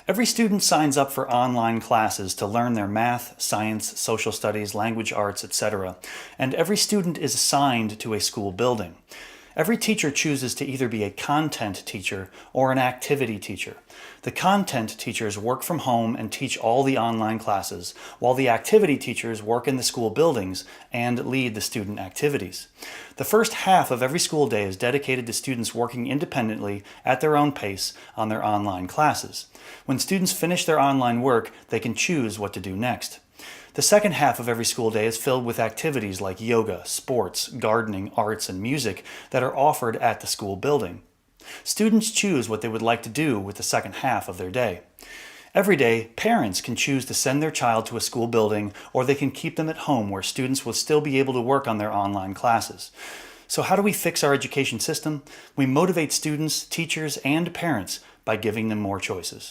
Every student signs up for online classes to learn their math, science, social studies, language arts, etc. And every student is assigned to a school building. Every teacher chooses to either be a content teacher or an activity teacher. The content teachers work from home and teach all the online classes, while the activity teachers work in the school buildings and lead the student activities. The first half of every school day is dedicated to students working independently at their own pace on their online classes. When students finish their online work, they can choose what to do next. The second half of every school day is filled with activities like yoga, sports, gardening, arts, and music that are offered at the school building. Students choose what they would like to do with the second half of their day. Every day, parents can choose to send their child to a school building, or they can keep them at home where students will still be able to work on their online classes. So how do we fix our education system? We motivate students, teachers, and parents by giving them more choices.